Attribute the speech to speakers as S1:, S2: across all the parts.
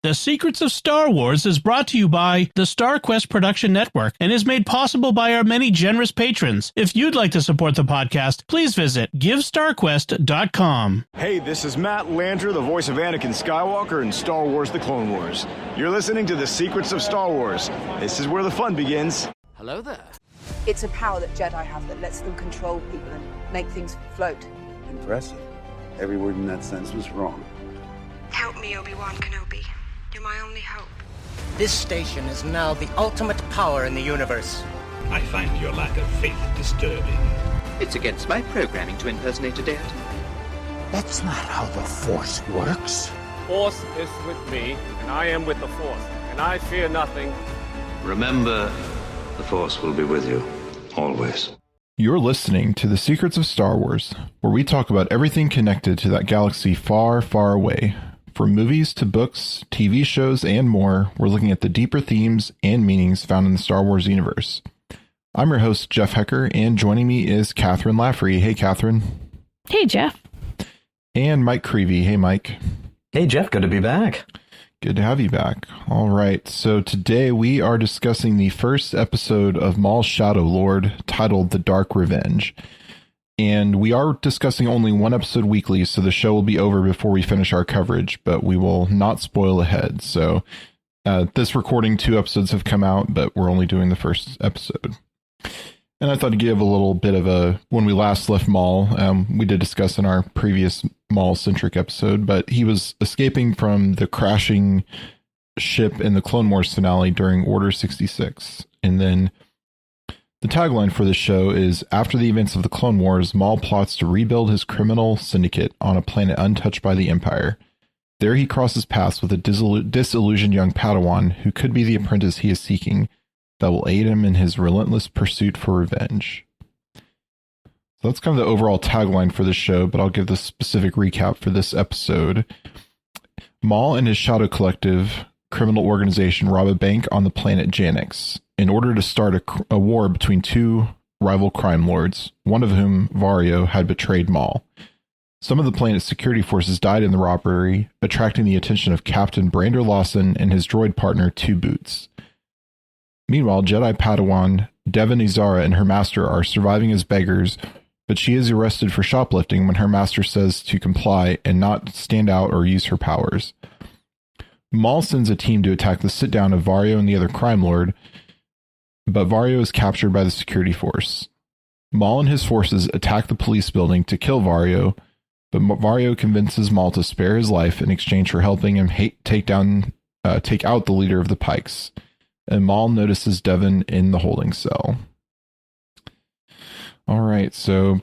S1: The Secrets of Star Wars is brought to you by the StarQuest Production Network and is made possible by our many generous patrons. If you'd like to support the podcast, please visit GiveStarQuest.com.
S2: Hey, this is Matt Landry, the voice of Anakin Skywalker in Star Wars The Clone Wars. You're listening to The Secrets of Star Wars. This is where the fun begins.
S3: Hello there.
S4: It's a power that Jedi have that lets them control people and make things float.
S5: Impressive. Every word in that sentence was wrong.
S6: Help me, Obi-Wan Kenobi. You're my only hope.
S3: This station is now the ultimate power in the universe.
S7: I find your lack of faith disturbing.
S8: It's against my programming to impersonate a deity.
S9: That's not how the Force works.
S10: Force is with me, and I am with the Force, and I fear nothing.
S7: Remember, the Force will be with you, always.
S11: You're listening to The Secrets of Star Wars, where we talk about everything connected to that galaxy far, far away. From movies to books, TV shows, and more, we're looking at the deeper themes and meanings found in the Star Wars universe. I'm your host, Jeff Haecker, and joining me is Kathryn Laffrey. Hey, Kathryn.
S12: Hey, Jeff.
S11: And Mike Creavey. Hey, Mike.
S13: Hey, Jeff. Good to be back.
S11: Good to have you back. All right, so today we are discussing the first episode of Maul's Shadow Lord, titled The Dark Revenge. And we are discussing only one episode weekly, so the show will be over before we finish our coverage, but we will not spoil ahead. So this recording, 2 episodes have come out, but we're only doing the first episode. And I thought to give a little bit of when we last left Maul, we did discuss in our previous Maul-centric episode, but he was escaping from the crashing ship in the Clone Wars finale during Order 66. And then the tagline for the show is, after the events of the Clone Wars, Maul plots to rebuild his criminal syndicate on a planet untouched by the Empire. There he crosses paths with a disillusioned young Padawan who could be the apprentice he is seeking that will aid him in his relentless pursuit for revenge. So that's kind of the overall tagline for the show, but I'll give the specific recap for this episode. Maul and his Shadow Collective criminal organization rob a bank on the planet Janix in order to start a war between 2 rival crime lords, one of whom, Vario, had betrayed Maul. Some of the planet's security forces died in the robbery, attracting the attention of Captain Brander Lawson and his droid partner, Two Boots. Meanwhile, Jedi Padawan Devon Izara and her master are surviving as beggars, but she is arrested for shoplifting when her master says to comply and not stand out or use her powers. Maul sends a team to attack the sit-down of Vario and the other crime lord, but Vario is captured by the security force. Maul and his forces attack the police building to kill Vario, but Vario convinces Maul to spare his life in exchange for helping him take out the leader of the Pikes, and Maul notices Devon in the holding cell. All right, so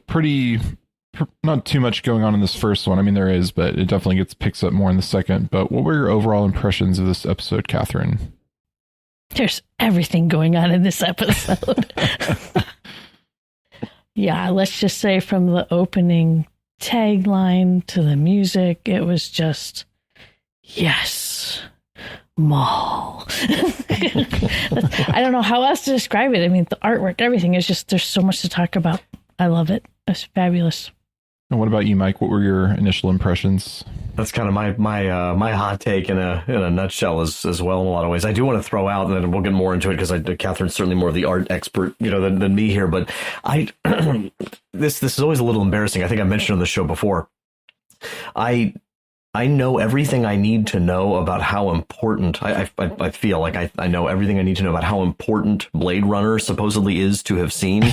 S11: not too much going on in this first one. I mean, there is, but it definitely picks up more in the second. But what were your overall impressions of this episode, Kathryn?
S12: There's everything going on in this episode. Yeah, let's just say from the opening tagline to the music, it was just, yes, Maul. I don't know how else to describe it. I mean, the artwork, everything is just, there's so much to talk about. I love it. It's fabulous.
S11: And what about you, Mike? What were your initial impressions?
S13: That's kind of my hot take in a nutshell as well in a lot of ways. I do want to throw out, and then we'll get more into it because Kathryn's certainly more of the art expert, than me here. But this is always a little embarrassing. I think I mentioned on the show before. I know everything I need to know about how important I feel like I know everything I need to know about how important Blade Runner supposedly is to have seen.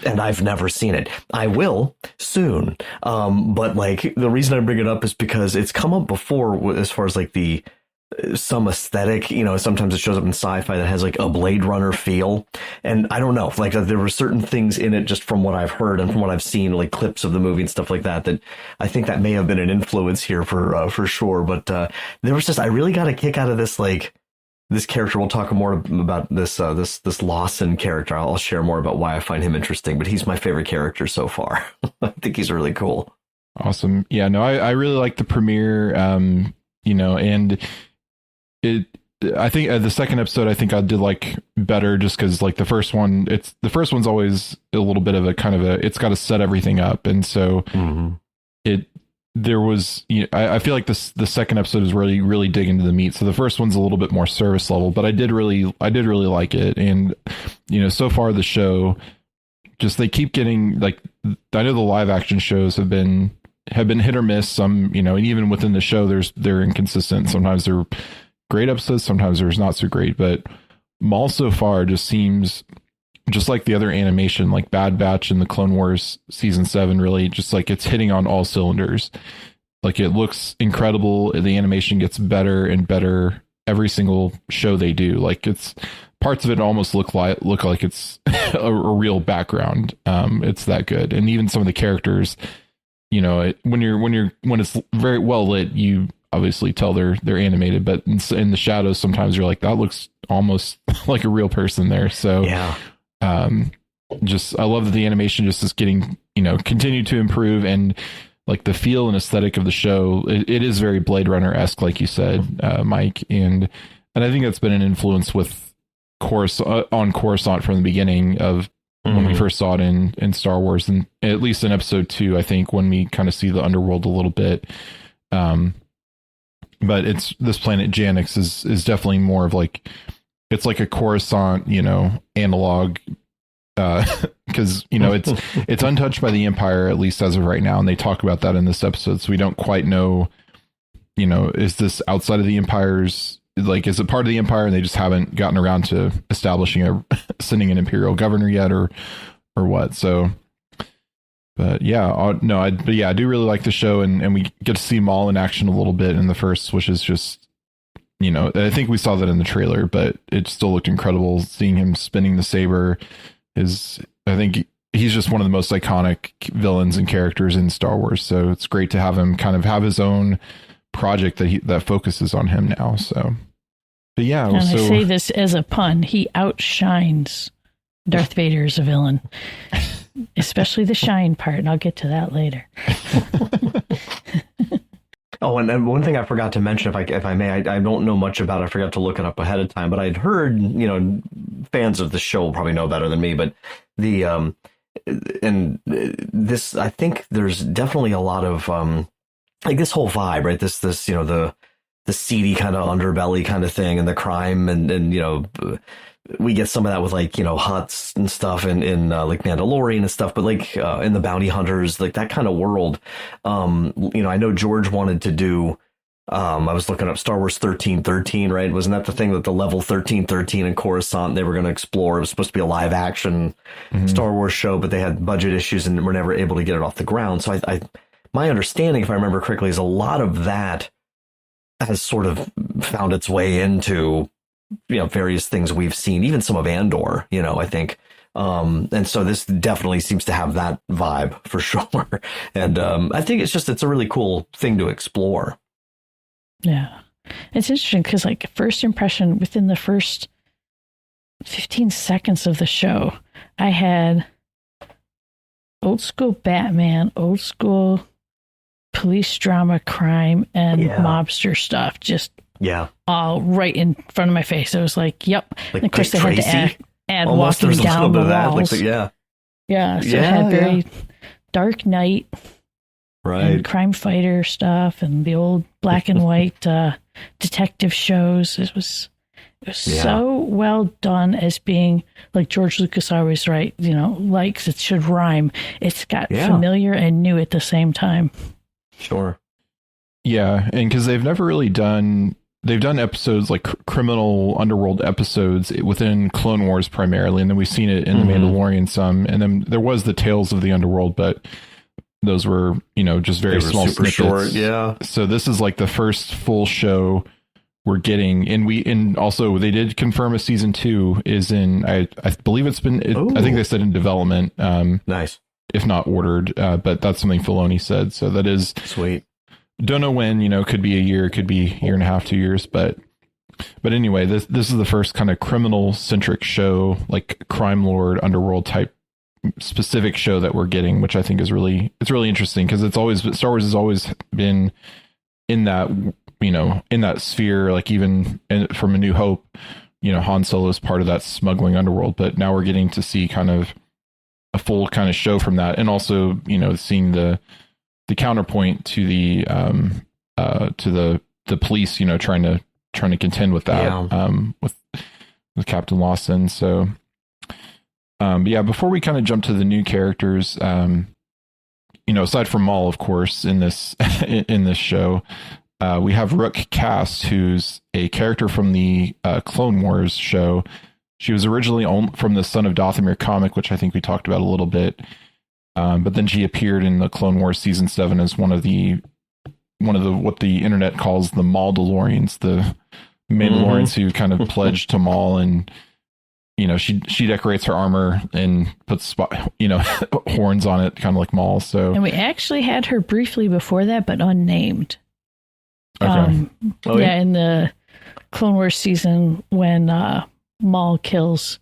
S13: And I've never seen it. I will soon. But like the reason I bring it up is because it's come up before as far as like some aesthetic, sometimes it shows up in sci-fi that has like a Blade Runner feel. And I don't know, like there were certain things in it just from what I've heard and from what I've seen, like clips of the movie and stuff like that I think that may have been an influence here for sure. But there was I really got a kick out of this, like, this character. We'll talk more about this Lawson character. I'll share more about why I find him interesting, but he's my favorite character so far. I think he's really cool.
S11: Awesome. Yeah, no, I really like the premiere, and I think the second episode, I think I did like better just because like the first one's always a little bit of a kind of it's got to set everything up. And so there was, I feel like the second episode is really dig into the meat. So the first one's a little bit more service level, but I did really like it. And, so far the show, just they keep getting, like, I know the live action shows have been hit or miss. Some, and even within the show, they're inconsistent. Sometimes they're great episodes, sometimes there's not so great, but Maul so far just seems just like the other animation, like Bad Batch and the Clone Wars season 7, really just like it's hitting on all cylinders. Like, it looks incredible. The animation gets better and better every single show they do. Like, it's parts of it almost look like it's a real background. It's that good. And even some of the characters, when it's very well lit, you obviously tell they're animated, but in the shadows, sometimes you're like, that looks almost like a real person there. So
S13: yeah.
S11: I love that the animation just is getting, continue to improve, and like the feel and aesthetic of the show, it is very Blade Runner-esque, like you said, Mike. And I think that's been an influence with Coruscant from the beginning of when we first saw it in Star Wars, and at least in episode 2, I think, when we kind of see the underworld a little bit. But it's this planet Janix is definitely more of like, it's like a Coruscant, analog, because it's untouched by the Empire, at least as of right now, and they talk about that in this episode. So we don't quite know, is this outside of the Empire's, like, is it part of the Empire and they just haven't gotten around to sending an Imperial governor yet, or what? So. But yeah, I do really like the show, and we get to see Maul in action a little bit in the first, which is just, I think we saw that in the trailer, but it still looked incredible. Seeing him spinning the saber I think he's just one of the most iconic villains and characters in Star Wars. So it's great to have him kind of have his own project that focuses on him now. So, but yeah.
S12: And I say this as a pun, he outshines Darth Vader as a villain. Especially the shine part, and I'll get to that later.
S13: Oh, and one thing I forgot to mention, if I may, I don't know much about it. I forgot to look it up ahead of time, but I'd heard, fans of the show will probably know better than me, but I think there's definitely a lot of, like, this whole vibe, right? This, the seedy kind of underbelly kind of thing, and the crime, and we get some of that with, like, Hutts and stuff in like Mandalorian and stuff, but like in the Bounty Hunters, like that kind of world. I know George wanted to do, I was looking up Star Wars 1313, right? Wasn't that the thing that the level 1313 in Coruscant they were going to explore? It was supposed to be a live action Star Wars show, but they had budget issues and were never able to get it off the ground. So my understanding, if I remember correctly, is a lot of that has sort of found its way into various things we've seen, even some of Andor, I think. And so this definitely seems to have that vibe for sure. And I think it's a really cool thing to explore.
S12: Yeah. It's interesting because, like, first impression, within the first 15 seconds of the show, I had old school Batman, old school police drama, crime, and mobster stuff. Just all right in front of my face. It was like, yep.
S13: Like,
S12: and of course, they
S13: Tracy?
S12: had to add
S13: Almost,
S12: walking down the walls.
S13: Like,
S12: yeah. So it had very Dark Knight,
S13: right,
S12: and crime fighter stuff, and the old black and white detective shows. It was so well done, as being, like George Lucas always likes, it should rhyme. It's got familiar and new at the same time.
S13: Sure.
S11: Yeah, and because they've never really done episodes like criminal underworld episodes within Clone Wars primarily, and then we've seen it in The Mandalorian some, and then there was the Tales of the Underworld, but those were, just very small snippets.
S13: Short, yeah.
S11: So this is like the first full show we're getting, and also they did confirm a season 2 is in, I believe I think they said in development.
S13: Nice.
S11: If not ordered, but that's something Filoni said. So that is
S13: sweet.
S11: Don't know when, could be a year, could be a year and a half, 2 years, but anyway, this is the first kind of criminal centric show, like crime lord underworld type specific show that we're getting, which I think is really interesting, because Star Wars has always been in that, in that sphere, like even from A New Hope, Han Solo is part of that smuggling underworld, but now we're getting to see kind of a full kind of show from that. And also, seeing the counterpoint to the police, trying to contend with that, with Captain Lawson. So, but yeah, before we kind of jump to the new characters, aside from Maul, of course, in this show, we have Rook Cass, who's a character from the Clone Wars show. She was originally from the Son of Dathomir comic, which I think we talked about a little bit. But then she appeared in the Clone Wars season 7 as one of the what the internet calls the Maul-DeLoreans, the Mandalorians who kind of pledged to Maul, and she decorates her armor and puts horns on it, kind of like Maul. So, and we
S12: actually had her briefly before that, but unnamed.
S11: Okay.
S12: In the Clone Wars season when Maul kills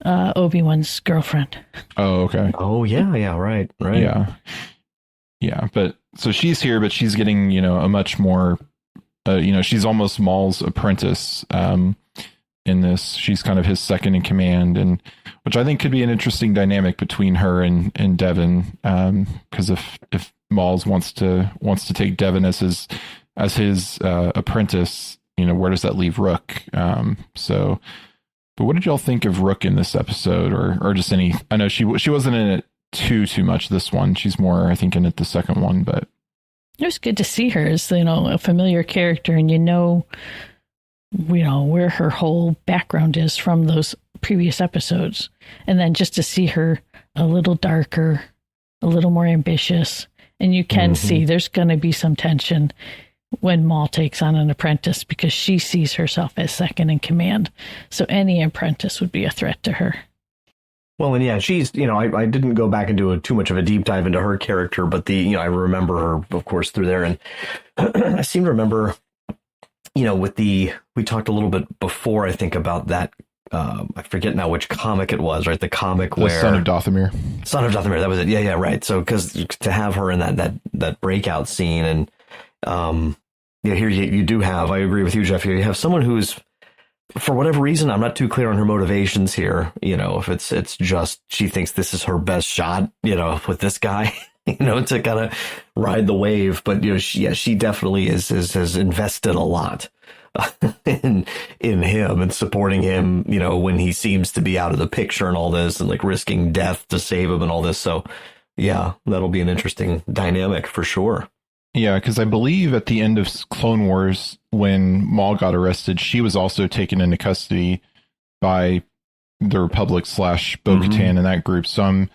S12: Obi-Wan's girlfriend.
S11: Oh, okay.
S13: Oh, yeah, right.
S11: Yeah, but so she's here, but she's getting, a much more, she's almost Maul's apprentice in this. She's kind of his second in command, and which I think could be an interesting dynamic between her and Devin, because if Maul wants to take Devin as his apprentice, where does that leave Rook? But what did y'all think of Rook in this episode, or just any? I know she wasn't in it too much this one. She's more, I think, in it the second one. But
S12: it was good to see her as a familiar character, and where her whole background is from those previous episodes, and then just to see her a little darker, a little more ambitious, and you can see there's going to be some tension when Maul takes on an apprentice, because she sees herself as second in command. So any apprentice would be a threat to her.
S13: Well, and yeah, she's, I didn't go back and do too much of a deep dive into her character, but I remember her, of course, through there. And I seem to remember, we talked a little bit before, I think, about that. I forget now which comic it was, right? The comic where
S11: Son of Dathomir,
S13: that was it. Yeah, right. So, because to have her in that breakout scene, and here you do have, I agree with you, Jeff, you have someone who's, for whatever reason, I'm not too clear on her motivations here. If it's just she thinks this is her best shot, with this guy, to kind of ride the wave. But she definitely has invested a lot in him and supporting him, when he seems to be out of the picture and all this, and like risking death to save him and all this. So yeah, that'll be an interesting dynamic for sure.
S11: Yeah, because I believe at the end of Clone Wars, when Maul got arrested, she was also taken into custody by the Republic / Bo-Katan and that group. So I'm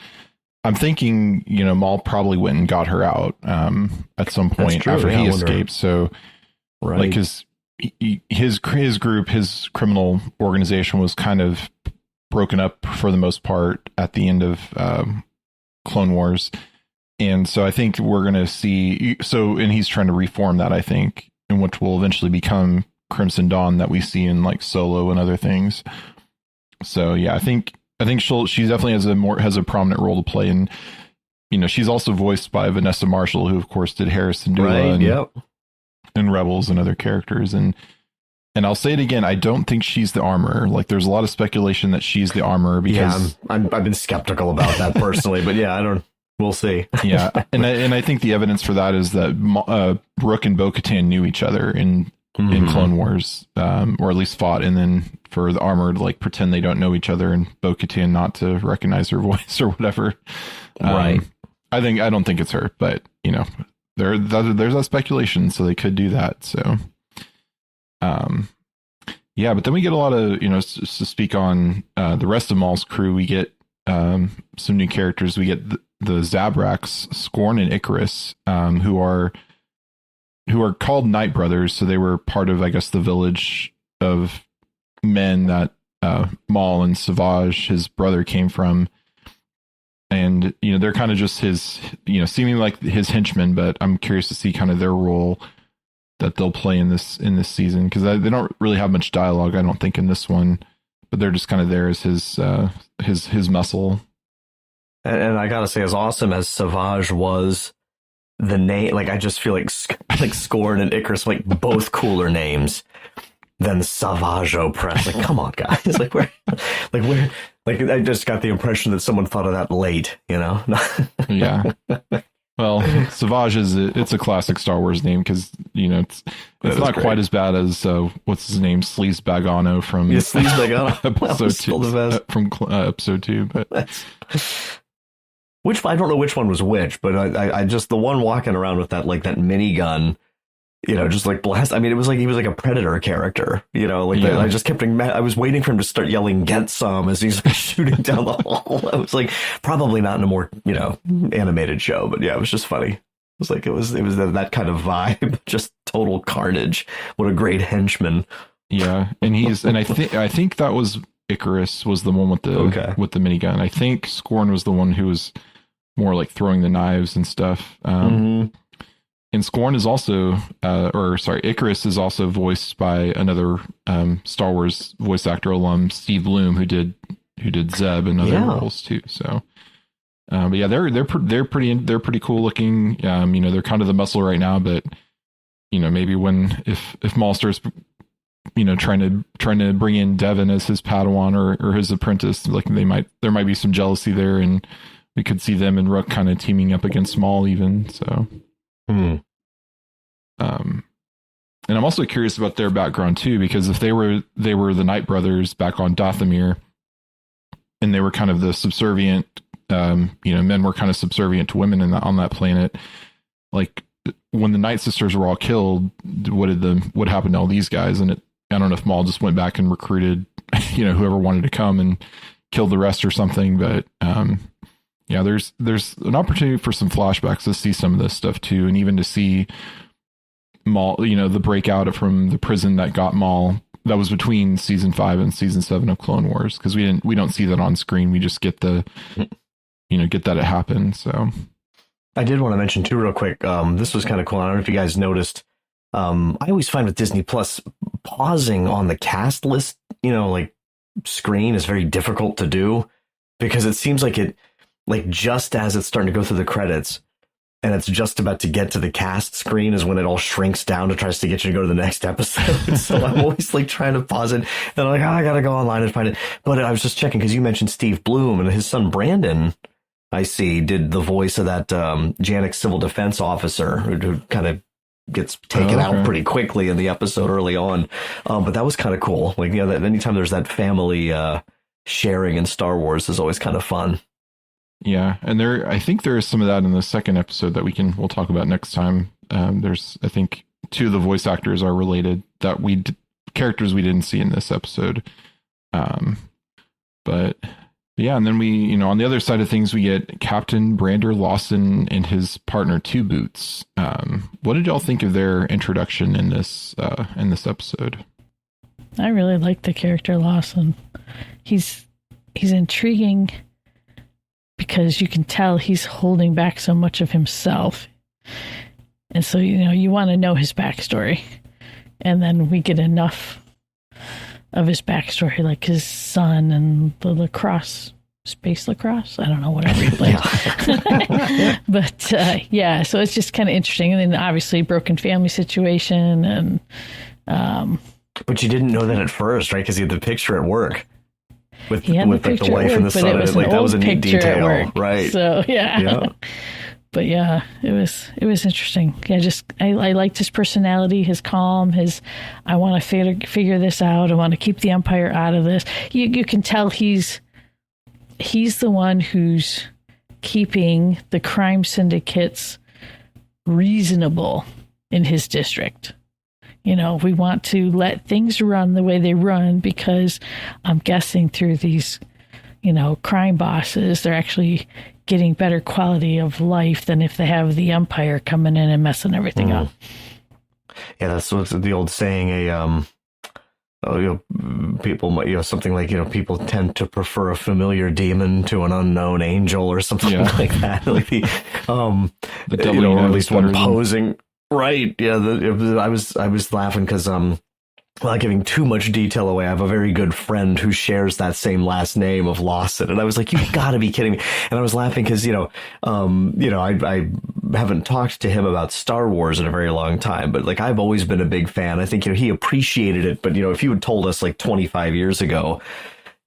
S11: thinking, Maul probably went and got her out at some point after he escaped. So, right. Like his group, his criminal organization was kind of broken up for the most part at the end of Clone Wars. And so I think we're going to see, and he's trying to reform that, I think, and which will eventually become Crimson Dawn that we see in like Solo and other things. So yeah, I think she definitely has a prominent role to play. And, she's also voiced by Vanessa Marshall, who of course did Harrison Dula and Rebels and other characters. And I'll say it again, I don't think she's the armorer. Like there's a lot of speculation that she's the armorer because
S13: I've been skeptical about that personally, but yeah, we'll see.
S11: Yeah, and I think the evidence for that is that Rook and Bo-Katan knew each other in Clone Wars, or at least fought, and then for the armor to like pretend they don't know each other and Bo-Katan not to recognize her voice or whatever.
S13: Right.
S11: I don't think it's her, but there's that speculation, so they could do that. So, yeah, but then we get a lot of to speak on the rest of Maul's crew. We get some new characters. We get the Zabraks, Scorn and Icarus, who are called Night Brothers. So they were part of, I guess, the village of men that Maul and Savage, his brother, came from. And, they're kind of just his, seeming like his henchmen, but I'm curious to see kind of their role that they'll play in this season. Cause they don't really have much dialogue, I don't think, in this one, but they're just kind of there as his muscle.
S13: And I gotta say, as awesome as Savage was, the name, like, I just feel like Scorn and Icarus, like, both cooler names than Savage Opress. Like, come on, guys. I just got the impression that someone thought of that late,
S11: Yeah. Well, Savage it's a classic Star Wars name because, it's not quite as bad as, what's his name? Sleaze Bagano from
S13: Sleaze Bagano.
S11: episode 2. But
S13: I don't know which one was which, but I just, the one walking around with that minigun, just like blast. I mean, it was like he was like a Predator character, I just kept, I was waiting for him to start yelling, "Get some," as he's shooting down the hall. I was like, probably not in a more, animated show, but yeah, it was just funny. It was like, it was that kind of vibe, just total carnage. What a great henchman.
S11: Yeah. And I think that was Icarus was the one with the minigun. I think Scorn was the one who was more like throwing the knives and stuff. And Scorn is also, Icarus is also voiced by another Star Wars voice actor alum, Steve Bloom, who did Zeb and other roles too. So, but yeah, they're pretty cool looking. They're kind of the muscle right now, but maybe if Maul starts, trying to bring in Devin as his Padawan or his apprentice, like there might be some jealousy there, and we could see them and Rook kind of teaming up against Maul even. So. And I'm also curious about their background too, because if they were the Night Brothers back on Dathomir, and they were kind of the subservient, men were kind of subservient to women on that planet. Like when the Night Sisters were all killed, what happened to all these guys? And I don't know if Maul just went back and recruited, whoever wanted to come and killed the rest or something, but yeah, there's an opportunity for some flashbacks to see some of this stuff too, and even to see Maul, the breakout from the prison that got Maul. That was between season 5 and season 7 of Clone Wars, because we don't see that on screen. We just get get that it happened. So
S13: I did want to mention too, real quick. This was kind of cool. I don't know if you guys noticed. I always find with Disney Plus, pausing on the cast list, screen is very difficult to do, because it seems like just as it's starting to go through the credits and it's just about to get to the cast screen is when it all shrinks down to tries to get you to go to the next episode. So I'm always trying to pause it, and I'm like, I gotta go online and find it. But I was just checking, because you mentioned Steve Bloom, and his son Brandon, I see, did the voice of that Janek civil defense officer who kind of gets taken out pretty quickly in the episode early on. But that was kind of cool. That anytime there's that family sharing in Star Wars is always kind of fun.
S11: Yeah, and I think there is some of that in the second episode that we'll talk about next time. There's, I think, 2 of the voice actors are related that characters we didn't see in this episode. But yeah, and then we, on the other side of things, we get Captain Brander Lawson and his partner Two Boots. What did y'all think of their introduction in this episode?
S12: I really like the character Lawson. He's intriguing, because you can tell he's holding back so much of himself. And so, you want to know his backstory. And then we get enough of his backstory, like his son and the space lacrosse. I don't know, whatever he played. But so it's just kind of interesting. And then obviously broken family situation. And
S13: but you didn't know that at first, right? Because he had the picture at work. With the wife and the son, that was a neat detail, right? So yeah. But yeah, it was interesting. Yeah, I liked his personality, his calm, I want to figure this out. I want to keep the Empire out of this. You can tell he's the one who's keeping the crime syndicates reasonable in his district. We want to let things run the way they run, because I'm guessing through these, crime bosses, they're actually getting better quality of life than if they have the Empire coming in and messing everything up. Yeah, that's what's the old saying. People, something like, people tend to prefer a familiar demon to an unknown angel, or something like that. Like the devil, or at least one posing. Right. Yeah. I was laughing because, without giving too much detail away, I have a very good friend who shares that same last name of Lawson. And I was like, you gotta be kidding me. And I was laughing because, I haven't talked to him about Star Wars in a very long time, but I've always been a big fan. I think, he appreciated it. But, if you had told us 25 years ago,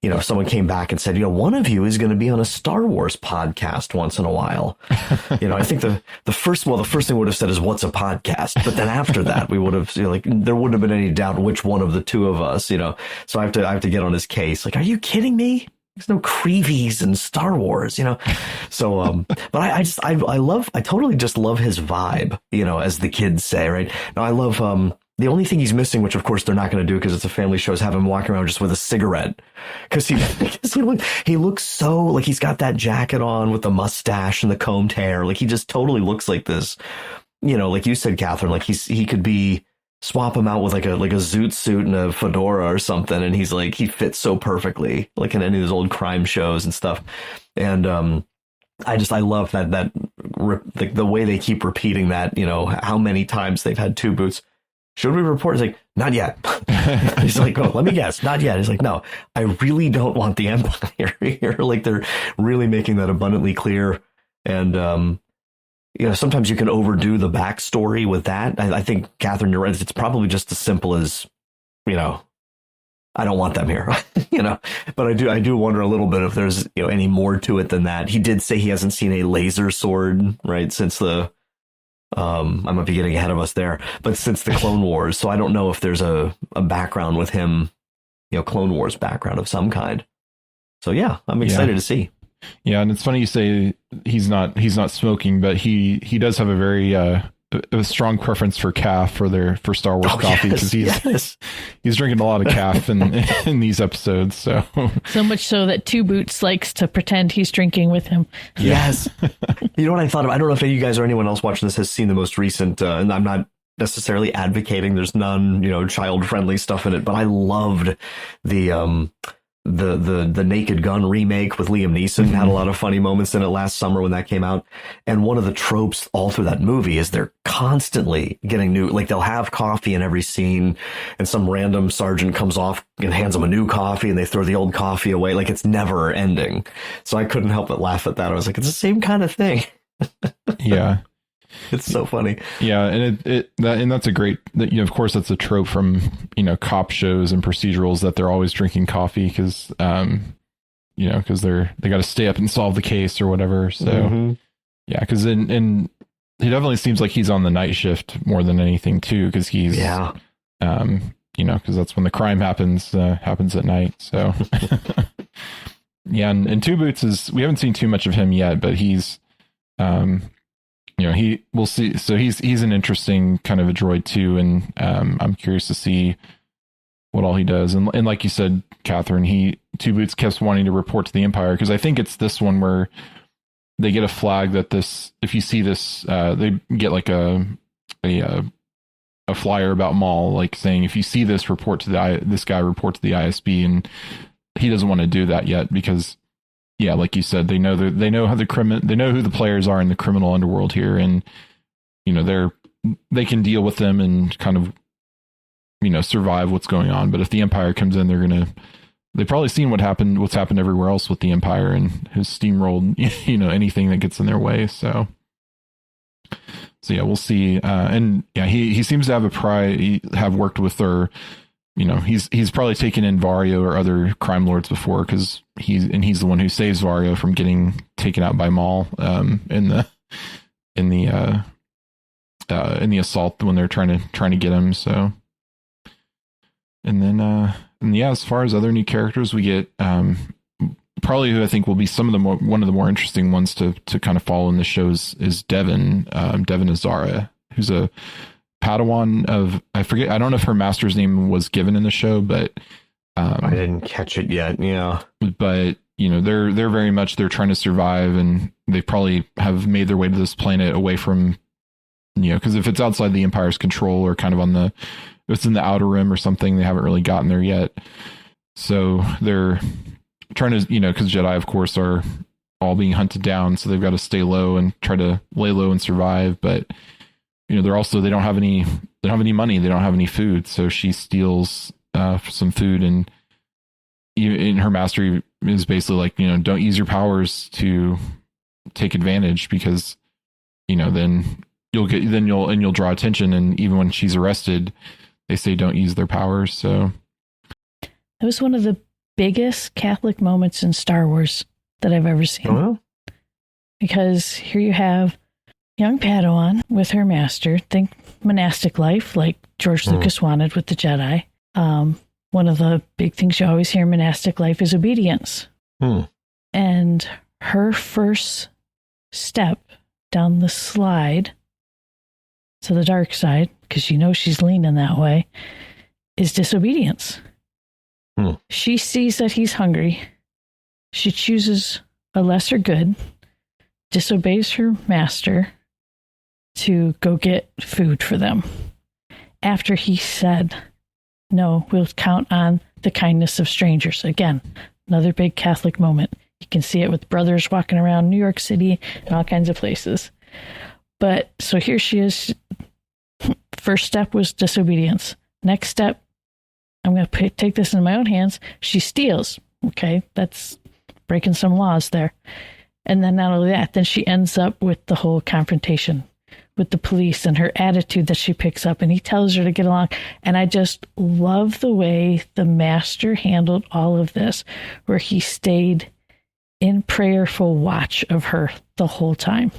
S13: if someone came back and said, one of you is going to be on a Star Wars podcast once in a while, I think the first thing we would have said is, what's a podcast? But then after that, we would have, there wouldn't have been any doubt which one of the two of us, so I have to get on his case. Like, are you kidding me? There's no Creavies in Star Wars, So, but I totally just love his vibe, as the kids say, right? Now, I love, the only thing he's missing, which of course they're not going to do because it's a family show, is have him walking around just with a cigarette. Because he looks so, like, he's got that jacket on with the mustache and the combed hair. Like, he just totally looks like this, like you said, Kathryn, like he could be, swap him out with like a zoot suit and a fedora or something. And he's like, he fits so perfectly, like in any of those old crime shows and stuff. And, I love that the way they keep repeating that, how many times they've had two boots. Should we report? He's like, not yet. He's like, oh, let me guess. Not yet. He's like, no, I really don't want the Empire here. Like, they're really making that abundantly clear. And, sometimes you can overdo the backstory with that. I think, Kathryn, you're right. It's probably just as simple as, I don't want them here, but I do wonder a little bit if there's, any more to it than that. He did say he hasn't seen a laser sword, right, since the, I might be getting ahead of us there, but since the Clone Wars. So I don't know if there's a background with him, Clone Wars background of some kind. So yeah, I'm excited to see.
S11: Yeah. And it's funny you say he's not smoking, but he does have a very, a strong preference for calf for Star Wars coffee, because he's drinking a lot of calf in these episodes. So
S12: much so that Two Boots likes to pretend he's drinking with him.
S13: Yes. You know what I thought of? I don't know if you guys or anyone else watching this has seen the most recent, and I'm not necessarily advocating, there's none, child friendly stuff in it, but I loved the Naked Gun remake with Liam Neeson. Had a lot of funny moments in it last summer when that came out. And one of the tropes all through that movie is they're constantly getting new, like, they'll have coffee in every scene and some random sergeant comes off and hands them a new coffee and they throw the old coffee away. Like, it's never ending. So I couldn't help but laugh at that. I was like, it's the same kind of thing.
S11: Yeah.
S13: It's so funny.
S11: Yeah, and that's a great, of course, that's a trope from, cop shows and procedurals, that they're always drinking coffee because, because they got to stay up and solve the case or whatever. So, yeah, because he definitely seems like he's on the night shift more than anything too, because he's, because that's when the crime happens at night. So, yeah, and Two Boots we haven't seen too much of him yet, but he's, we'll see. So he's an interesting kind of a droid too. And, I'm curious to see what all he does. And like you said, Kathryn, Two Boots kept wanting to report to the Empire, because I think it's this one where they get a flag that if you see this, they get like a flyer about Maul, like saying, if you see this, report to this guy, report to the ISB. And he doesn't want to do that yet because, yeah, like you said, they know how they know who the players are in the criminal underworld here, and they can deal with them and kind of survive what's going on. But if the Empire comes in, they've probably seen what's happened everywhere else with the Empire, and has steamrolled anything that gets in their way. So yeah, we'll see. And yeah, he seems to have worked with their. He's probably taken in Vario or other crime lords before, because he's the one who saves Vario from getting taken out by Maul in the assault when they're trying to get him. So, and then as far as other new characters, we get probably who I think will be one of the more interesting ones to kind of follow in the shows is Devin Azara, who's a Padawan of, I forget, I don't know if her master's name was given in the show, but
S13: I didn't catch it yet. Yeah,
S11: but they're very much, they're trying to survive, and they probably have made their way to this planet away from, because if it's outside the Empire's control, or kind of if it's in the Outer Rim or something, they haven't really gotten there yet. So they're trying to, because Jedi, of course, are all being hunted down, so they've got to stay low and try to lay low and survive. But they don't have any money, they don't have any food, so she steals some food, and her master is basically like, don't use your powers to take advantage, because then you'll draw attention, and even when she's arrested, they say don't use their powers. So
S12: that was one of the biggest Catholic moments in Star Wars that I've ever seen.
S13: Oh,
S12: Because here you have young Padawan with her master. Think monastic life, like George Lucas wanted with the Jedi. One of the big things you always hear in monastic life is obedience. And her first step down the slide to the dark side, because you know she's leaning that way, is disobedience. She sees that he's hungry. She chooses a lesser good, disobeys her master to go get food for them. After he said, no, we'll count on the kindness of strangers. Again, another big Catholic moment. You can see it with brothers walking around New York City and all kinds of places. But so here she is. First step was disobedience. Next step, I'm going to take this in my own hands. She steals. Okay, that's breaking some laws there. And then not only that, then she ends up with the whole confrontation with the police and her attitude that she picks up, and he tells her to get along. And I just love the way the master handled all of this, where he stayed in prayerful watch of her the whole time.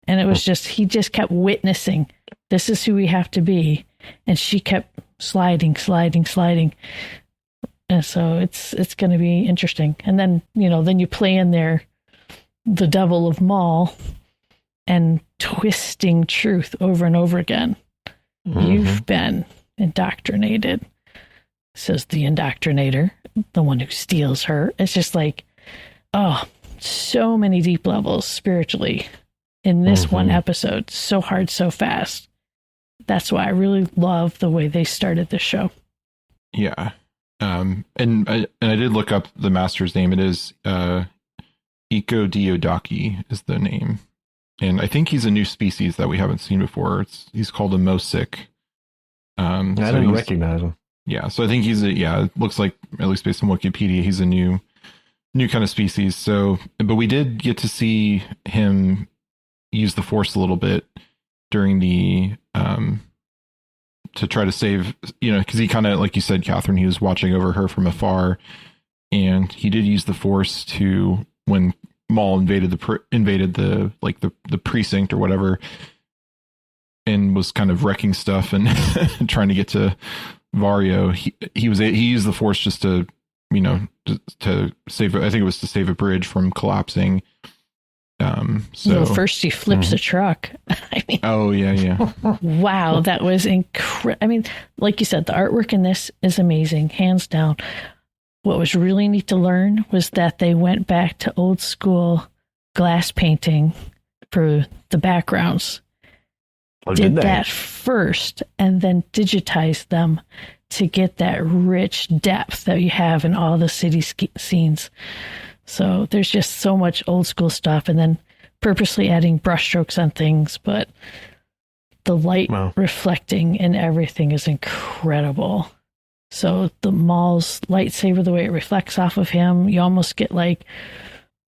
S12: And it was just, he just kept witnessing, this is who we have to be. And she kept sliding. And so it's going to be interesting. And then, then you play in there the devil of Maul and twisting truth over and over again. You've been indoctrinated, says the indoctrinator, the one who steals her. It's just like, oh, so many deep levels spiritually in this one episode. So hard, so fast. That's why I really love the way they started the show.
S11: Yeah. And I did look up the master's name. It is Iko Diodaki is the name. And I think he's a new species that we haven't seen before. He's called a Mosik.
S13: I didn't recognize him.
S11: Yeah, so I think it looks like, at least based on Wikipedia, he's a new kind of species. So, but we did get to see him use the Force a little bit during the, to try to save, because he kind of, like you said, Kathryn, he was watching over her from afar, and he did use the Force to, when Maul invaded the precinct or whatever, and was kind of wrecking stuff and trying to get to Vario. He used the Force just to, to save. I think it was to save a bridge from collapsing. So
S12: first he flips a truck. I mean,
S11: oh yeah.
S12: Wow, that was incredible. I mean, like you said, the artwork in this is amazing, hands down. What was really neat to learn was that they went back to old school glass painting for the backgrounds.
S13: Oh,
S12: did that first and then digitized them to get that rich depth that you have in all the city scenes. So there's just so much old school stuff, and then purposely adding brushstrokes on things, but the light reflecting and everything is incredible. So the Maul's lightsaber, the way it reflects off of him, you almost get like,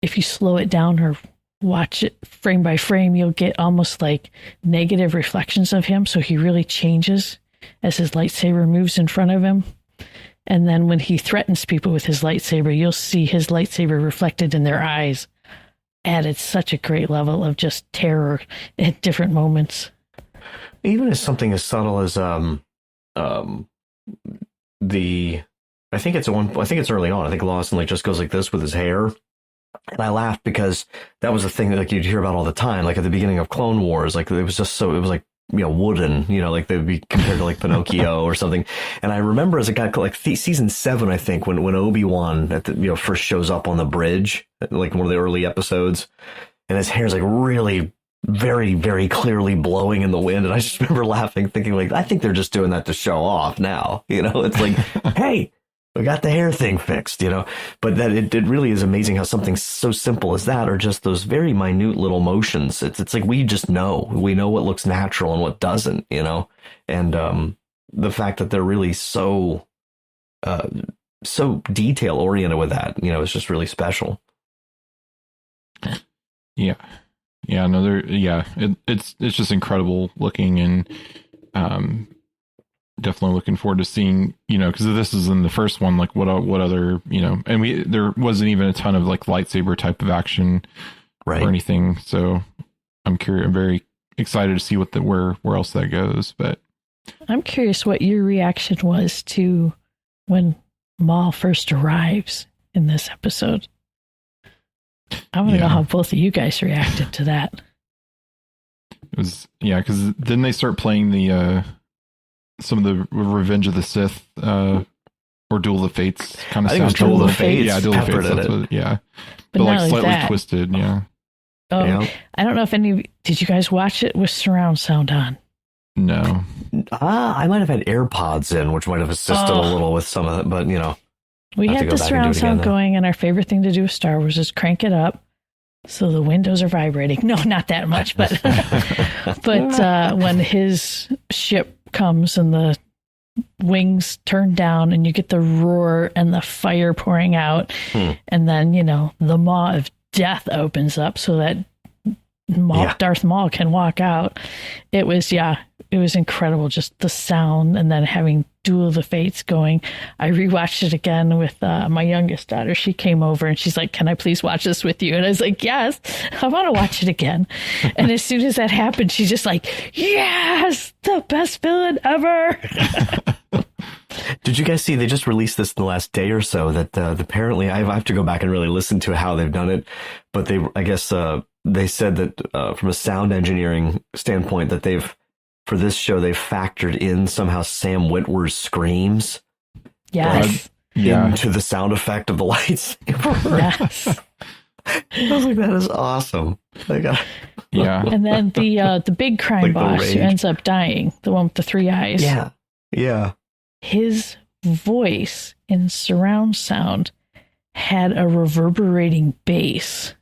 S12: if you slow it down or watch it frame by frame, you'll get almost like negative reflections of him. So he really changes as his lightsaber moves in front of him. And then when he threatens people with his lightsaber, you'll see his lightsaber reflected in their eyes. Added such a great level of just terror at different moments.
S13: Even as something as subtle as I think it's early on. I think Lawson just goes like this with his hair. And I laughed because that was the thing that you'd hear about all the time. Like at the beginning of Clone Wars, it was wooden, like they would be compared to like Pinocchio or something. And I remember as it got like season 7, I think, when Obi-Wan first shows up on the bridge, like one of the early episodes, and his hair's like really very, very clearly blowing in the wind. And I just remember laughing, thinking like, I think they're just doing that to show off now. It's like, hey, we got the hair thing fixed, but that it really is amazing how something so simple as that, or just those very minute little motions. It's like, we know what looks natural and what doesn't, and the fact that they're really so detail oriented with that, is just really special.
S11: Yeah. Yeah, no, it's just incredible looking, and definitely looking forward to seeing, because this is in the first one, like what other, and there wasn't even a ton of like lightsaber type of action or anything. So I'm curious. I'm very excited to see where else that goes. But
S12: I'm curious what your reaction was to when Maul first arrives in this episode. I want to know how both of you guys reacted to that.
S11: It was, because then they start playing the some of the Revenge of the Sith or Duel of the Fates kind of soundtrack.
S13: Duel of the Fates.
S11: Yeah, Duel of the Fates. But like slightly twisted. Yeah.
S12: Oh, yeah. I don't know if did you guys watch it with surround sound on?
S11: No.
S13: I might have had AirPods in, which might have assisted a little with some of it, but
S12: we had the surround sound going, and our favorite thing to do with Star Wars is crank it up so the windows are vibrating. No, not that much, but when his ship comes and the wings turn down and you get the roar and the fire pouring out, and then the maw of death opens up so that Darth Maul can walk out. It was incredible, just the sound, and then having Duel of the Fates going. I rewatched it again with my youngest daughter. She came over and she's like, "Can I please watch this with you?" And I was like, "Yes, I want to watch it again." And as soon as that happened, she's just like, "Yes, the best villain ever."
S13: Did you guys see they just released this in the last day or so that apparently I have to go back and really listen to how they've done it, but they said that from a sound engineering standpoint that for this show they've factored in somehow Sam Witwer's screams into the sound effect of the lightsaber.
S12: Yes.
S13: I was like, that is awesome.
S12: And then the big crime boss who ends up dying, the one with the 3 eyes.
S13: Yeah.
S12: His voice in surround sound had a reverberating bass.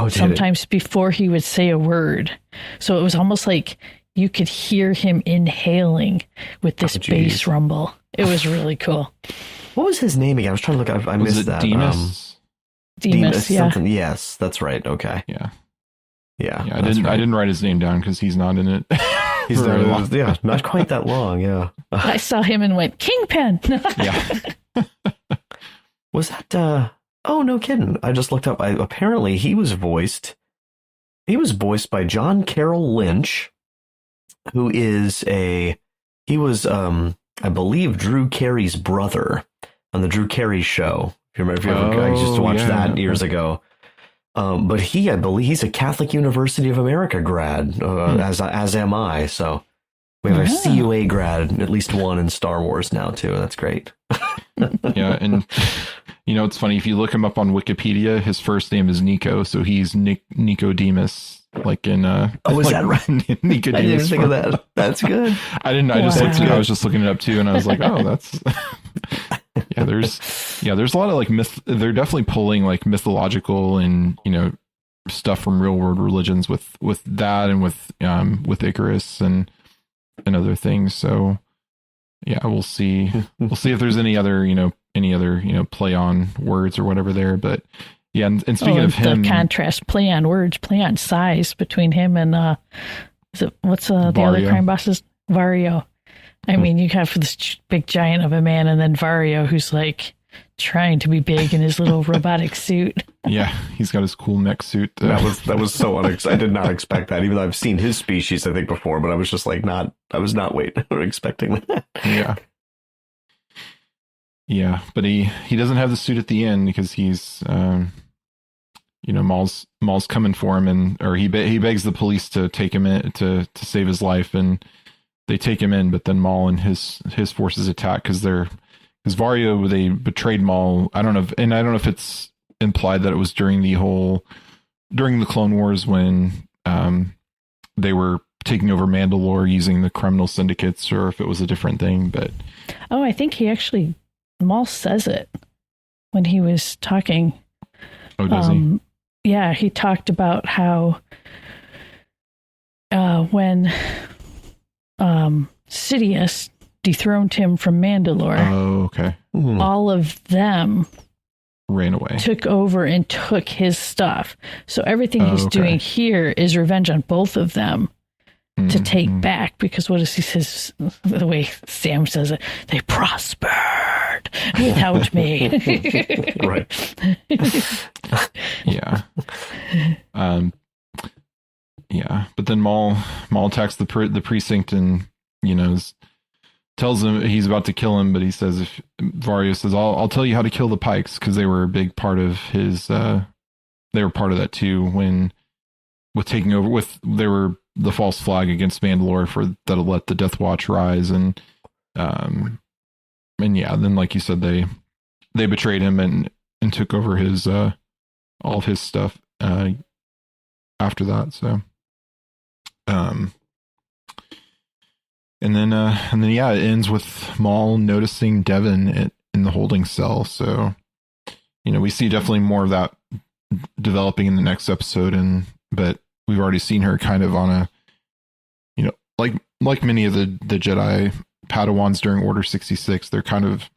S12: Sometimes before he would say a word. So it was almost like you could hear him inhaling with this bass rumble. It was really cool.
S13: What was his name again? I was trying to look. I missed that.
S11: Demas?
S12: Demas, yeah.
S13: Something. Yes, that's right. Okay.
S11: Yeah.
S13: I
S11: didn't write his name down because he's not in it.
S13: He's very long. Yeah, not quite that long. Yeah.
S12: I saw him and went, Kingpin.
S11: Yeah.
S13: Was that? Oh, no kidding. I just looked up. Apparently, he was voiced by John Carroll Lynch, who is I believe, Drew Carey's brother on the Drew Carey Show. If you remember, I used to watch that years ago. But I believe he's a Catholic University of America grad, as am I. So we have a CUA grad, at least one in Star Wars now too. That's great.
S11: Yeah, and it's funny if you look him up on Wikipedia, his first name is Nico, so he's Nico Demas, like in
S13: is that right?
S11: Nico Demas.
S13: I didn't think of that. That's good.
S11: I didn't. I just looked. I was just looking it up too, and I was like, oh, that's. There's a lot of like they're definitely pulling like mythological and stuff from real world religions with that and with Icarus and other things. So we'll see if there's any other play on words or whatever there. But and speaking of him,
S12: the contrast, play on words, play on size between him and what's the other crime bosses? Vario. I mean, you have this big giant of a man, and then Vario, who's like trying to be big in his little robotic suit.
S11: Yeah, he's got his cool mech suit.
S13: That was so unexpected. I did not expect that, even though I've seen his species, I think, before, but I was just like, I was not waiting or expecting that.
S11: Yeah. Yeah, but he doesn't have the suit at the end because he's, Maul's coming for him, or he begs the police to take him in to save his life, and they take him in, but then Maul and his forces attack because Vario, they betrayed Maul. I don't know if it's implied that it was during the Clone Wars when they were taking over Mandalore using the criminal syndicates, or if it was a different thing. But
S12: I think Maul says it when he was talking.
S11: Oh, does he?
S12: Yeah, he talked about how when Sidious dethroned him from Mandalore.
S11: Oh, okay.
S12: All of them
S11: ran away,
S12: took over and took his stuff. So everything he's doing here is revenge on both of them. to take back, because what does he says, the way Sam says it, they prospered without me.
S13: Right.
S11: Yeah. Yeah. But then Maul attacks the precinct and, tells him he's about to kill him, but he says, if Vario says, I'll tell you how to kill the Pikes, because they were a big part of his, they were part of that too, with taking over, they were the false flag against Mandalore that'll let the Death Watch rise. And yeah, then like you said, they betrayed him and took over his, all of his stuff, after that. So, and then yeah, it ends with Maul noticing Devon in the holding cell. So, we see definitely more of that developing in the next episode, but we've already seen her kind of on a, like many of the Jedi Padawans during Order 66, they're kind of,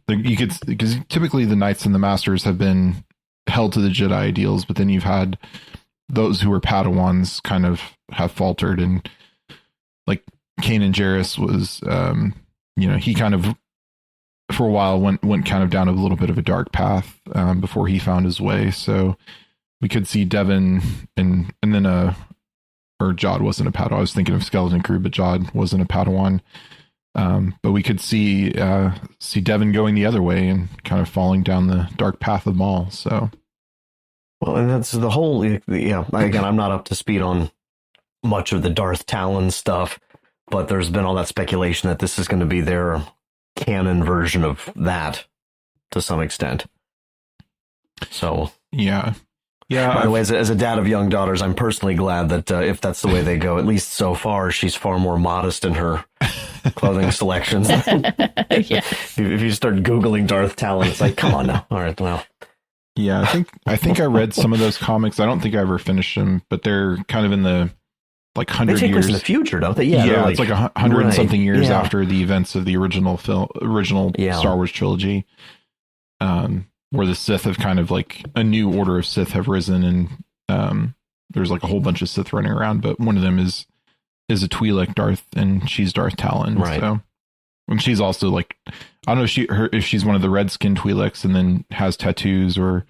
S11: because typically the Knights and the Masters have been held to the Jedi ideals, but then you've had those who were Padawans kind of have faltered, and like Kanan Jarrus was, he kind of, for a while went kind of down a little bit of a dark path before he found his way. So we could see Devon and then or Jod wasn't a Padawan. I was thinking of Skeleton Crew, but Jod wasn't a Padawan. But we could see Devon going the other way and kind of falling down the dark path of Maul. So,
S13: well, and that's the whole. Yeah, again, I'm not up to speed on much of the Darth Talon stuff, but there's been all that speculation that this is going to be their canon version of that to some extent. So,
S11: yeah. Yeah.
S13: By the way, as a dad of young daughters, I'm personally glad that if that's the way they go, at least so far, she's far more modest in her clothing selections.
S12: Yeah.
S13: If you start Googling Darth Talon, it's like, come on now. All right, well.
S11: Yeah, I think I read some of those comics. I don't think I ever finished them, but they're kind of in the 100 years.
S13: They take place in the future, don't they?
S11: Yeah, it's like 100 and something years after the events of the original Star Wars trilogy. Where the Sith have kind of like a new order of Sith have risen, and there's like a whole bunch of Sith running around, but one of them is a Twi'lek Darth, and she's Darth Talon.
S13: Right.
S11: So, and she's also like, I don't know if she's one of the red skinned Twi'leks and then has tattoos, or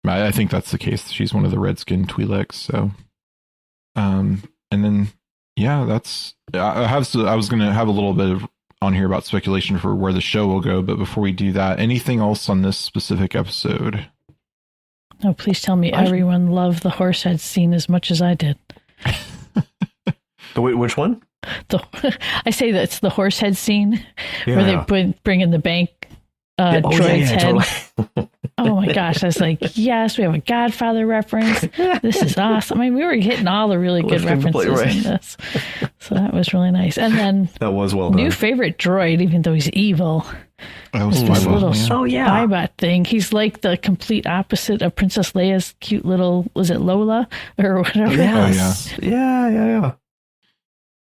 S11: I think that's the case. She's one of the red skinned Twi'leks. So, and then yeah, I was going to have a little bit of on here about speculation for where the show will go, but before we do that, anything else on this specific episode?
S12: Oh, please tell me everyone loved the horse head scene as much as I did.
S13: Which one?
S12: I say that it's the horse head scene where they bring in the bank droid's head. Totally. Oh my gosh, I was like, yes, we have a Godfather reference. This is awesome. I mean, we were hitting all the really good references in this. So that was really nice. And then
S13: that was well done.
S12: New favorite droid, even though he's evil.
S11: That was
S12: this little
S13: spy
S12: bot thing. He's like the complete opposite of Princess Leia's cute little, was it Lola or whatever?
S13: Yes. Yeah.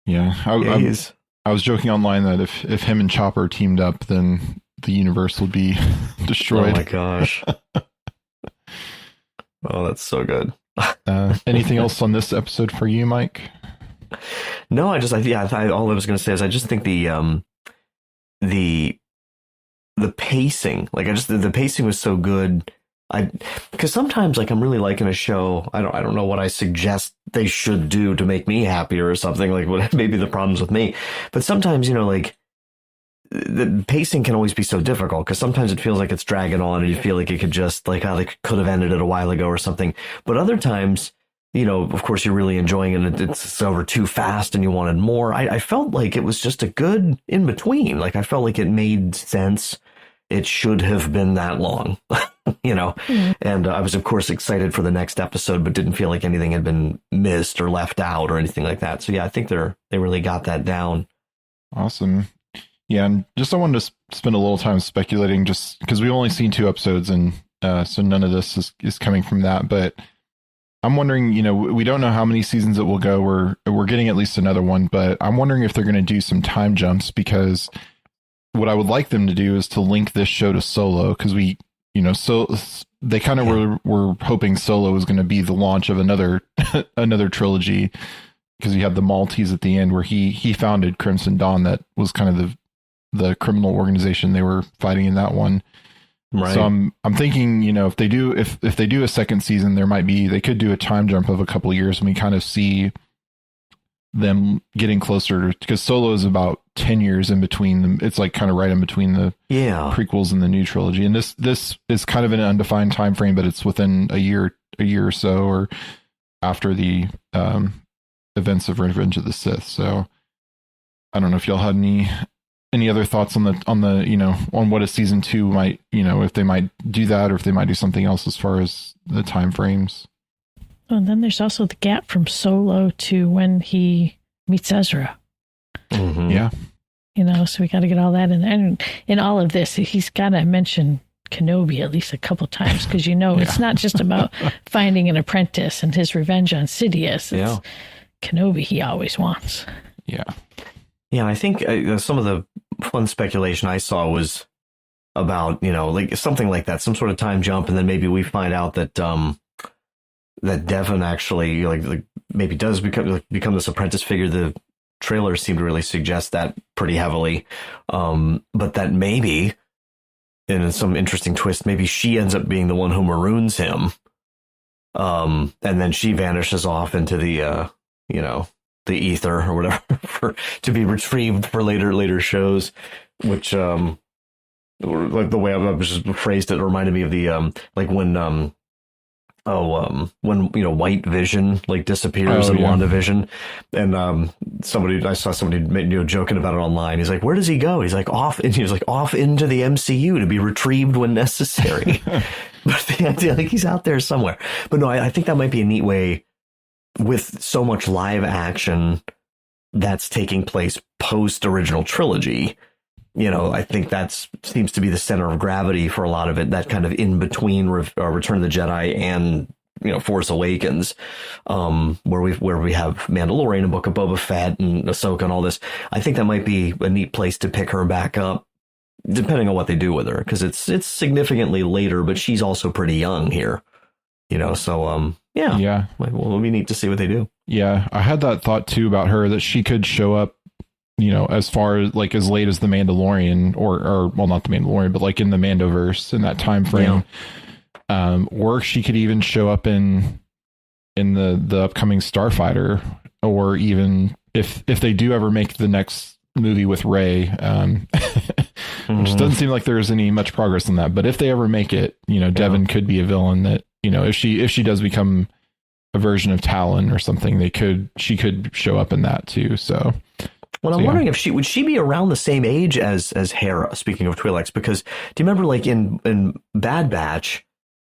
S11: I was joking online that if him and Chopper teamed up, then the universe would be destroyed.
S13: Oh my gosh. Oh, that's so good.
S11: Anything else on this episode for you, Mike?
S13: No, all I was going to say is I just think the pacing, the pacing was so good. Because sometimes I'm really liking a show. I don't know what I suggest they should do to make me happier or something, like what maybe the problems with me. But sometimes, the pacing can always be so difficult because sometimes it feels like it's dragging on and you feel like it could just they could have ended it a while ago or something. But other times, of course you're really enjoying it and it's over too fast and you wanted more. I felt like it was just a good in between. I felt like it made sense. It should have been that long, and I was of course excited for the next episode, but didn't feel like anything had been missed or left out or anything like that. So yeah, I think they really got that down.
S11: Awesome. Yeah, and I wanted to spend a little time speculating just because we've only seen 2 episodes, and so none of this is coming from that. But I'm wondering, we don't know how many seasons it will go. We're getting at least another one, but I'm wondering if they're going to do some time jumps, because what I would like them to do is to link this show to Solo, because we so they kind of were hoping Solo was going to be the launch of another trilogy, because you had the Maltese at the end where he founded Crimson Dawn. That was kind of the criminal organization they were fighting in that one. Right. So I'm thinking, if they do a second season, they could do a time jump of a couple of years, and we kind of see them getting closer, because Solo is about 10 years in between them. It's like kind of right in between the prequels and the new trilogy. And this is kind of an undefined time frame, but it's within a year or so, or after the events of Revenge of the Sith. So I don't know if y'all had any other thoughts on on what a season 2 might, if they might do that, or if they might do something else as far as the time frames.
S12: And then there's also the gap from Solo to when he meets Ezra.
S11: Mm-hmm. Yeah.
S12: So we got to get all that in there. And in all of this, he's got to mention Kenobi at least a couple times, because it's not just about finding an apprentice and his revenge on Sidious. It's Kenobi he always wants.
S11: Yeah.
S13: Yeah, I think some of the fun speculation I saw was about, like something like that, some sort of time jump, and then maybe we find out that that Devon actually like maybe does become this apprentice figure. The trailers seem to really suggest that pretty heavily, but that maybe, and in some interesting twist, maybe she ends up being the one who maroons him, and then she vanishes off into the the ether or whatever to be retrieved for later shows, which like the way I just phrased it reminded me of the like when White Vision like disappears in WandaVision, and I saw somebody joking about it online. He's like, where does he go? He's like off into the MCU to be retrieved when necessary. But the idea, like, he's out there somewhere. But no, I think that might be a neat way, with so much live action that's taking place post original trilogy. I think that seems to be the center of gravity for a lot of it, that kind of in between Return of the Jedi and Force Awakens, where we have Mandalorian and Book of Boba Fett and Ahsoka and all this. I think that might be a neat place to pick her back up, depending on what they do with her, because it's significantly later, but she's also pretty young here. So yeah. Well, it'll be neat to see what they do.
S11: Yeah, I had that thought too about her, that she could show up, as far as like as late as the Mandalorian, or well, not the Mandalorian, but like in the Mandoverse in that time frame. Yeah. Or she could even show up in the upcoming Starfighter, or even if they do ever make the next movie with Rey, which doesn't seem like there's much progress on that. But if they ever make it, Devon could be a villain that, if she does become a version of Talon or something, she could show up in that too. So.
S13: Well, I'm wondering if she would be around the same age as Hera, speaking of Twi'leks, because do you remember like in Bad Batch,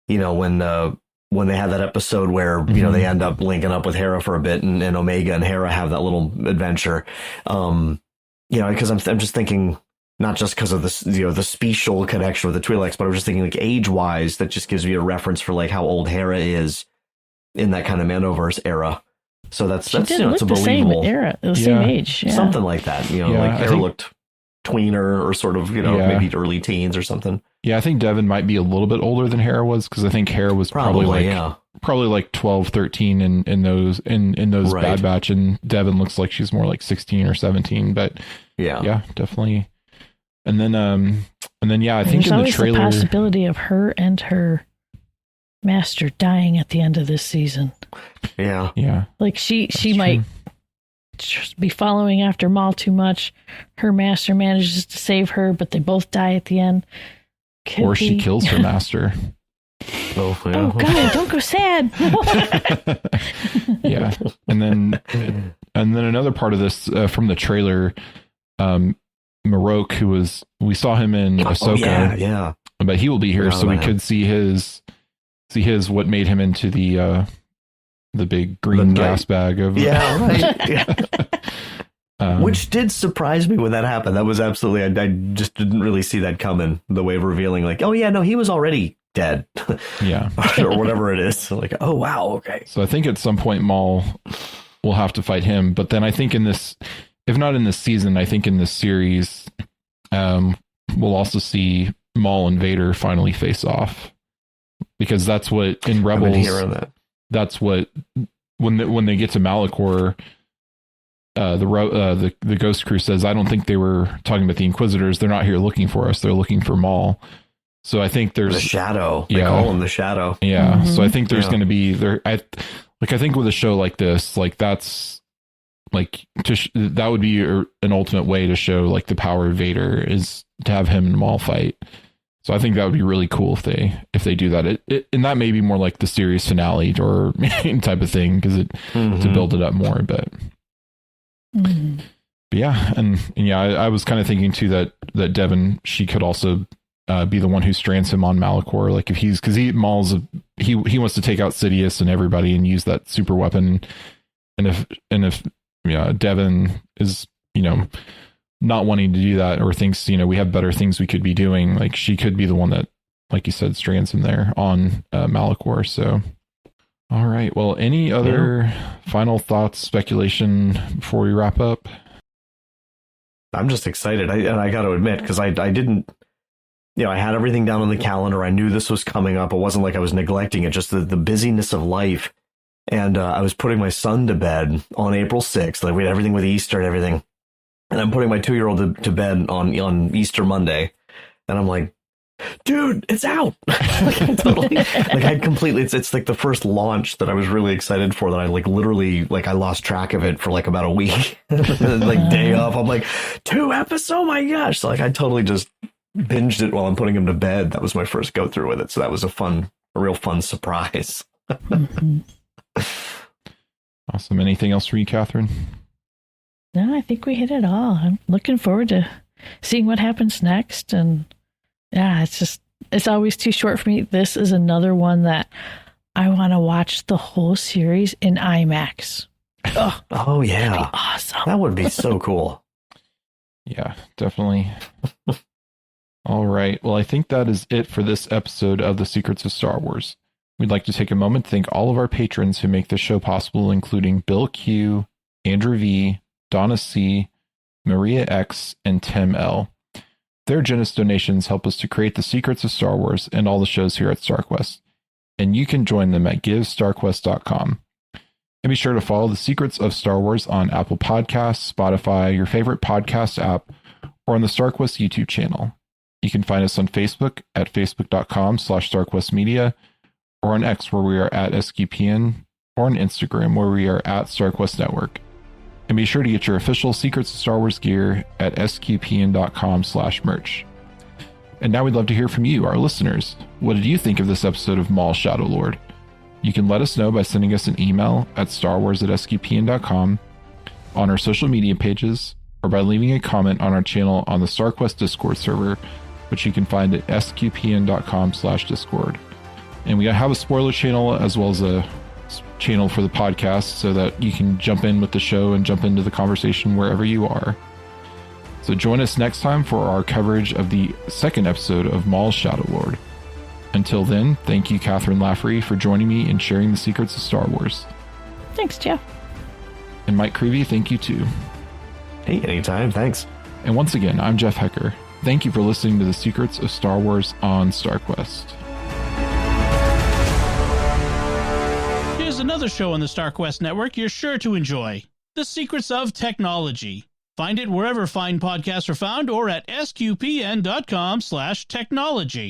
S13: when they had that episode where, they end up linking up with Hera for a bit, and Omega and Hera have that little adventure. Because I'm just thinking, not just because of this, the special connection with the Twi'leks, but I was just thinking like age wise, that just gives me a reference for like how old Hera is in that kind of Mandoverse era. So that's
S12: it's a
S13: believable
S12: same era, the same age,
S13: something like that. Like Hera looked tweener, or sort of maybe early teens or something.
S11: Yeah, I think Devon might be a little bit older than Hera was, because I think Hera was probably like 12, 13 in those right. Bad Batch, and Devon looks like she's more like 16 or 17. But yeah, definitely. And then I think in the trailer,
S12: the possibility of her and her master dying at the end of this season.
S11: Yeah.
S12: Like she might be following after Maul too much. Her master manages to save her, but they both die at the end.
S11: Or she kills her master.
S12: Oh God! Don't go sad.
S11: Yeah, and then another part of this from the trailer, Marok, we saw him in Ahsoka.
S13: Yeah.
S11: But he will be here, so we could see his what made him into the big green gas bag of
S13: which did surprise me when that happened. That was absolutely, I just didn't really see that coming, the way of revealing like, oh yeah, no, he was already dead.
S11: Yeah.
S13: Or whatever it is. So like, oh wow, okay.
S11: So I think at some point Maul will have to fight him, but then I think in this, if not in this season, I think in this series, we'll also see Maul and Vader finally face off, because that's what in Rebels. That's what when they get to Malachor, the Ghost Crew says, "I don't think they were talking about the Inquisitors. They're not here looking for us. They're looking for Maul." So I think there's
S13: the Shadow. They call him the Shadow.
S11: Yeah. Mm-hmm. So I think there's going to be there. I think with a show like this, like that's like that would be an ultimate way to show like the power of Vader is to have him and Maul fight. So I think that would be really cool if they do that. And that may be more like the series finale or type of thing, because to build it up more. But yeah, and yeah, I was kind of thinking too that Devin, she could also be the one who strands him on Malachor, like if because Maul's he wants to take out Sidious and everybody and use that super weapon, and if Devin is not wanting to do that, or thinks we have better things we could be doing, like she could be the one that, like you said, strands him there on Malachor. So all right, well, any other final thoughts, speculation before we wrap up?
S13: I'm just excited, and I got to admit, because I didn't. I had everything down on the calendar. I knew this was coming up. It wasn't like I was neglecting it, just the busyness of life. And I was putting my son to bed on April 6th. Like we had everything with Easter and everything. And I'm putting my 2-year-old to bed on Easter Monday. And I'm like, dude, it's out. It's like the first launch that I was really excited for, that I literally I lost track of it for about a week. Day of, I'm like, 2 episodes. Oh my gosh. So I totally just binged it while I'm putting him to bed. That was my first go through with it. So that was a real fun surprise.
S11: Awesome. Anything else for you, Kathryn?
S12: No, I think we hit it all. I'm looking forward to seeing what happens next. And yeah, it's always too short for me. This is another one that I want to watch the whole series in IMAX.
S13: Oh yeah.
S12: That'd be awesome.
S13: That would be so cool.
S11: Yeah, definitely. All right. Well, I think that is it for this episode of The Secrets of Star Wars. We'd like to take a moment to thank all of our patrons who make this show possible, including Bill Q, Andrew V, Donna C, Maria X, and Tim L. Their generous donations help us to create The Secrets of Star Wars and all the shows here at StarQuest, and you can join them at givestarquest.com. And be sure to follow The Secrets of Star Wars on Apple Podcasts, Spotify, your favorite podcast app, or on the StarQuest YouTube channel. You can find us on Facebook at facebook.com/StarQuestMedia, or on X, where we are at SQPN, or on Instagram, where we are at StarQuest Network. And be sure to get your official Secrets of Star Wars gear at sqpn.com/merch. And now we'd love to hear from you, our listeners. What did you think of this episode of Maul Shadow Lord? You can let us know by sending us an email at starwars@sqpn.com, on our social media pages, or by leaving a comment on our channel on the StarQuest Discord server, which you can find at sqpn.com/discord. And we have a spoiler channel as well as a channel for the podcast, so that you can jump in with the show and jump into the conversation wherever you are. So join us next time for our coverage of the second episode of Maul's Shadow Lord. Until then, thank you, Kathryn Laffrey, for joining me and sharing the secrets of Star Wars.
S12: Thanks, Jeff.
S11: And Mike Creavey, thank you too.
S13: Hey, anytime, thanks.
S11: And once again, I'm Jeff Haecker. Thank you for listening to The Secrets of Star Wars on StarQuest.
S1: Here's another show on the StarQuest Network you're sure to enjoy. The Secrets of Technology. Find it wherever fine podcasts are found, or at sqpn.com/technology.